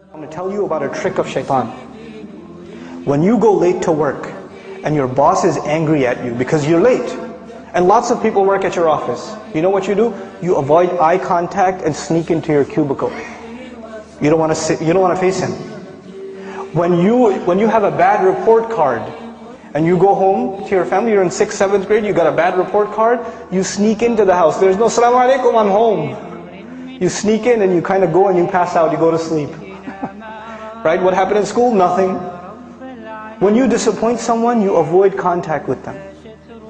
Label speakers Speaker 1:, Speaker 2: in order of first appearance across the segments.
Speaker 1: I'm going to tell you about a trick of shaitan. When you go late to work and your boss is angry at you because you're late, and lots of people work at your office, you know what you do? You avoid eye contact and sneak into your cubicle. You don't want to sit, you don't want to face him. When you have a bad report card and you go home to your family, you're in 6th, 7th grade, you got a bad report card, you sneak into the house. There's no Assalamu alaikum, I'm home. You sneak in and you kind of go and you pass out, you go to sleep. Right? What happened in school? Nothing. When you disappoint someone, you avoid contact with them.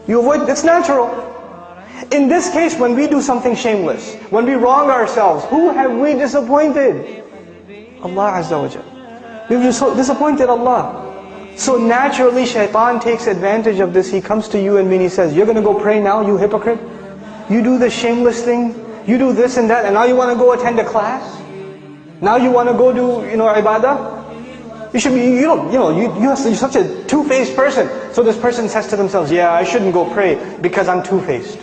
Speaker 1: You avoid, it's natural. In this case, when we do something shameless, when we wrong ourselves, who have we disappointed? Allah Azza wa Jal. We've disappointed Allah. So naturally, shaitan takes advantage of this. He comes to you and he says, you're going to go pray now, you hypocrite? You do this shameless thing, you do this and that, and now you want to go attend a class? Now you want to go do, ibadah? You should be, you're such a two-faced person. So this person says to themselves, yeah, I shouldn't go pray because I'm two-faced.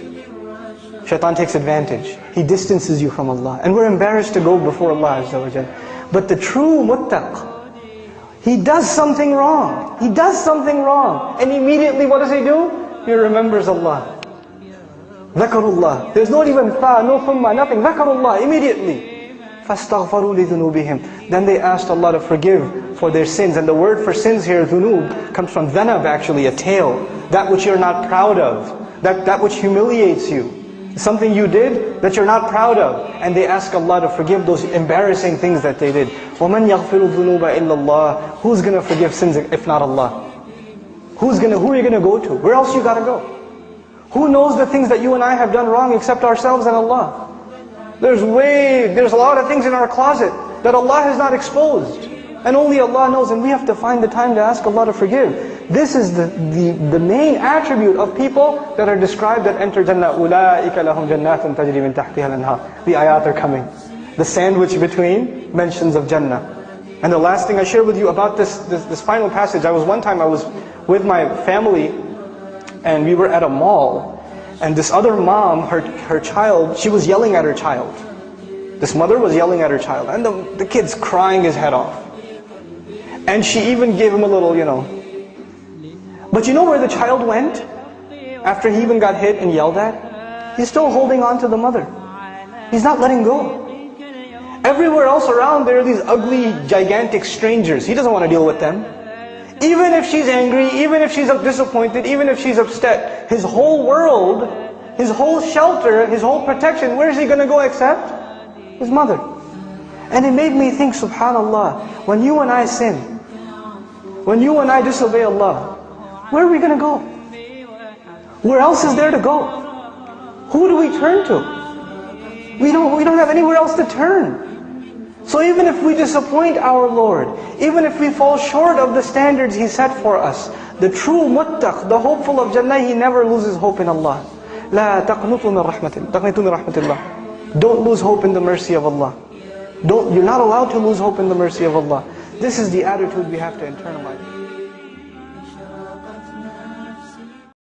Speaker 1: Shaitan takes advantage. He distances you from Allah. And we're embarrassed to go before Allah Azza wa Jal. But the true muttaq, he does something wrong. He does something wrong. And immediately what does he do? He remembers Allah. Dhakarullah. There's not even fa, no thumma, nothing. Dhakarullah, immediately. فَاسْتَغْفَرُوا لِذُنُوبِهِمْ. Then they asked Allah to forgive for their sins. And the word for sins here, dhunub, comes from dhanab actually, a tail. That which you're not proud of. That which humiliates you. Something you did that you're not proud of. And they ask Allah to forgive those embarrassing things that they did. وَمَنْ يَغْفِرُ الذُّنُوبَ إِلَّا اللَّهِ. Who's going to forgive sins if not Allah? Who are you going to go to? Where else you got to go? Who knows the things that you and I have done wrong except ourselves and Allah? There's a lot of things in our closet that Allah has not exposed. And only Allah knows, and we have to find the time to ask Allah to forgive. This is the main attribute of people that are described that enter Jannah. أُولَٰئِكَ لَهُمْ جَنَّاتٌ تَجْرِي مِنْ تَحْتِهَا الْأَنْهَارُ. The ayat are coming. The sandwich between mentions of Jannah. And the last thing I share with you about this final passage, one time I was with my family and we were at a mall. And this other mom, her child, she was yelling at her child. This mother was yelling at her child. And the kid's crying his head off. And she even gave him a little, But you know where the child went? After he even got hit and yelled at? He's still holding on to the mother. He's not letting go. Everywhere else around there are these ugly, gigantic strangers. He doesn't want to deal with them. Even if she's angry, even if she's disappointed, even if she's upset, his whole world, his whole shelter, his whole protection, where is he going to go except? His mother. And it made me think, subhanallah, when you and I sin, when you and I disobey Allah, where are we going to go? Where else is there to go? Who do we turn to? We don't have anywhere else to turn. So even if we disappoint our Lord, even if we fall short of the standards He set for us, the true muttaq, the hopeful of Jannah, he never loses hope in Allah. لا تقنطوا من رحمة الله. Don't lose hope in the mercy of Allah. You're not allowed to lose hope in the mercy of Allah. This is the attitude we have to internalize.